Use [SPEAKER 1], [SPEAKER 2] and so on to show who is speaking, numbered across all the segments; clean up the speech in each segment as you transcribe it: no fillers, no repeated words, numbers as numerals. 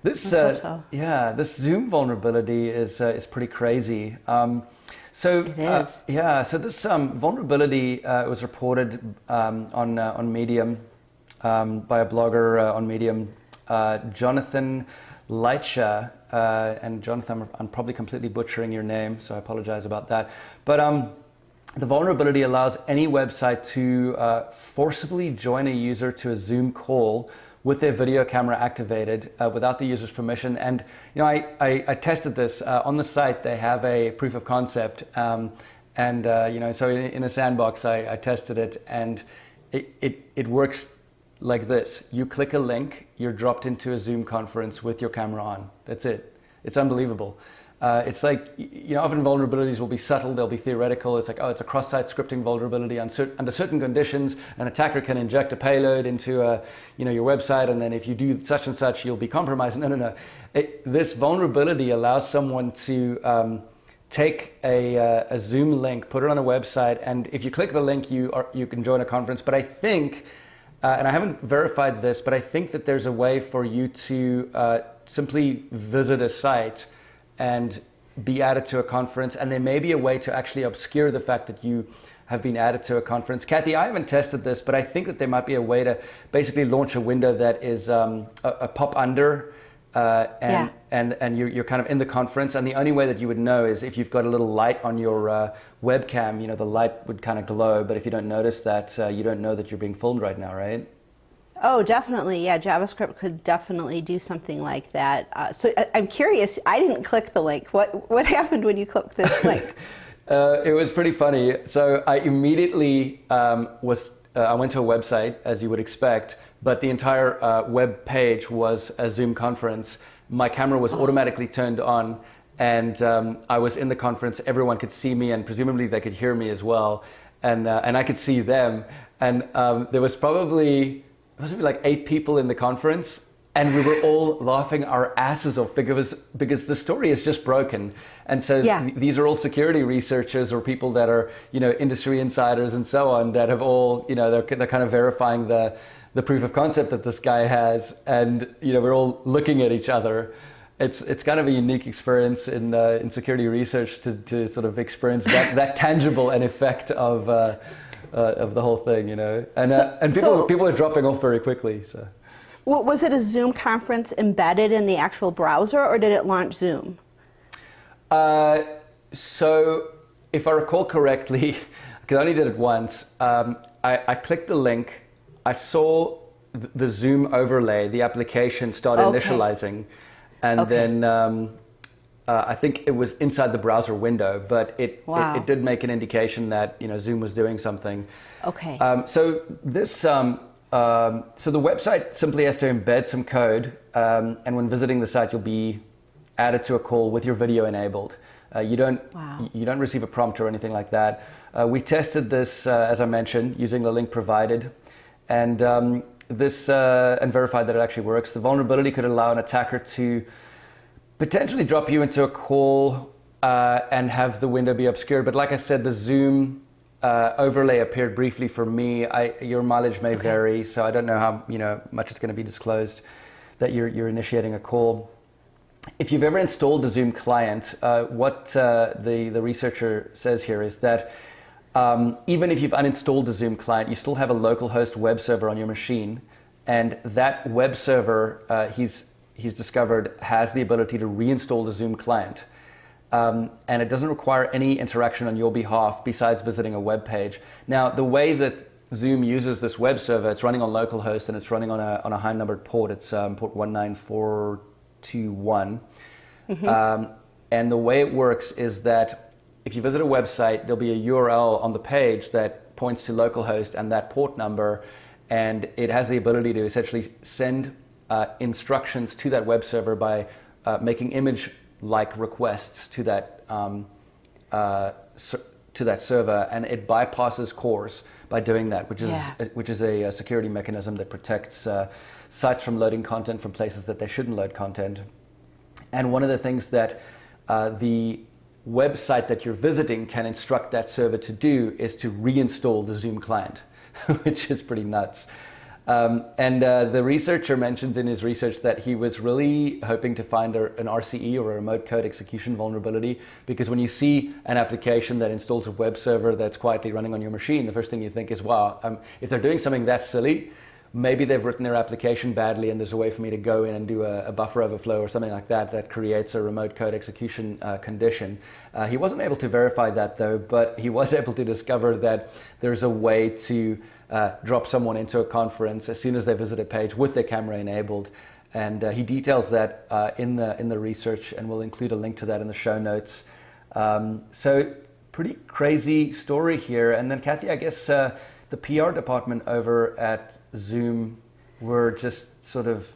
[SPEAKER 1] This,
[SPEAKER 2] Let's hope so.
[SPEAKER 1] yeah, this Zoom vulnerability is pretty crazy.
[SPEAKER 2] It is.
[SPEAKER 1] Yeah, so this vulnerability was reported on Medium by a blogger on Medium, Jonathan Leitcher. And Jonathan, I'm probably completely butchering your name, so I apologize about that. But the vulnerability allows any website to forcibly join a user to a Zoom call with their video camera activated without the user's permission. And I tested this on the site. They have a proof of concept, so in a sandbox, I tested it, and it works like this. You click a link, you're dropped into a Zoom conference with your camera on. That's it. It's unbelievable. It's like, often vulnerabilities will be subtle, they'll be theoretical. It's like, oh, it's a cross-site scripting vulnerability. Under certain conditions, an attacker can inject a payload into your website, and then if you do such and such, you'll be compromised. No. This vulnerability allows someone to take a Zoom link, put it on a website, and if you click the link, you can join a conference. But I think, and I haven't verified this, but I think that there's a way for you to simply visit a site and be added to a conference, and there may be a way to actually obscure the fact that you have been added to a conference. Kathy, I haven't tested this, but I think that there might be a way to basically launch a window that is a pop under, and you're kind of in the conference, and the only way that you would know is if you've got a little light on your webcam. The light would kind of glow, but if you don't notice that, you don't know that you're being filmed right now, right?
[SPEAKER 2] Oh, definitely. Yeah, JavaScript could definitely do something like that. So I'm curious, I didn't click the link. What happened when you clicked this link?
[SPEAKER 1] It was pretty funny. So I immediately I went to a website, as you would expect, but the entire web page was a Zoom conference. My camera was automatically turned on, and I was in the conference. Everyone could see me, and presumably they could hear me as well. And I could see them. And there was probably like 8 people in the conference, and we were all laughing our asses off because the story is just broken. And so these are all security researchers or people that are, industry insiders and so on, that have all, they're kind of verifying the proof of concept that this guy has. And, we're all looking at each other. It's kind of a unique experience in security research to sort of experience that tangible an effect of the whole thing, and people are dropping off very quickly. So,
[SPEAKER 2] was it a Zoom conference embedded in the actual browser, or did it launch Zoom?
[SPEAKER 1] So, if I recall correctly, because I only did it once, I clicked the link, I saw the Zoom overlay, the application started initializing, and then I think it was inside the browser window, but it did make an indication that Zoom was doing something.
[SPEAKER 2] Okay.
[SPEAKER 1] So this so the website simply has to embed some code, and when visiting the site, you'll be added to a call with your video enabled. You don't receive a prompt or anything like that. We tested this, as I mentioned, using the link provided, and and verified that it actually works. The vulnerability could allow an attacker to potentially drop you into a call and have the window be obscured. But like I said, the Zoom overlay appeared briefly for me. Your mileage may vary, so I don't know how much it's going to be disclosed that you're initiating a call. If you've ever installed the Zoom client, what the researcher says here is that even if you've uninstalled the Zoom client, you still have a local host web server on your machine, and that web server he's discovered has the ability to reinstall the Zoom client. And it doesn't require any interaction on your behalf besides visiting a web page. Now, the way that Zoom uses this web server, it's running on localhost and it's running on a high numbered port. It's port 19421. And the way it works is that if you visit a website, there'll be a URL on the page that points to localhost and that port number, and it has the ability to essentially send instructions to that web server by making image-like requests to that server, and it bypasses CORS by doing that, which is a security mechanism that protects sites from loading content from places that they shouldn't load content. And one of the things that the website that you're visiting can instruct that server to do is to reinstall the Zoom client, which is pretty nuts. The researcher mentions in his research that he was really hoping to find an RCE, or a remote code execution vulnerability, because when you see an application that installs a web server that's quietly running on your machine, the first thing you think is, wow, if they're doing something that silly, maybe they've written their application badly and there's a way for me to go in and do a buffer overflow or something like that that creates a remote code execution condition. He wasn't able to verify that though, but he was able to discover that there's a way to drop someone into a conference as soon as they visit a page with their camera enabled. And he details that in the research, and we'll include a link to that in the show notes. So pretty crazy story here. And then Kathy, I guess the PR department over at Zoom were just sort of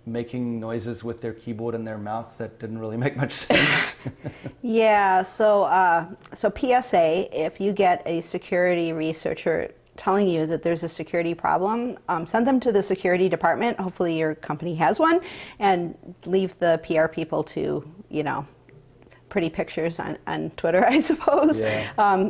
[SPEAKER 1] making noises with their keyboard and their mouth that didn't really make much sense.
[SPEAKER 2] Yeah, so PSA, if you get a security researcher telling you that there's a security problem, send them to the security department. Hopefully your company has one, and leave the PR people to, pretty pictures on Twitter, I suppose.
[SPEAKER 1] Yeah.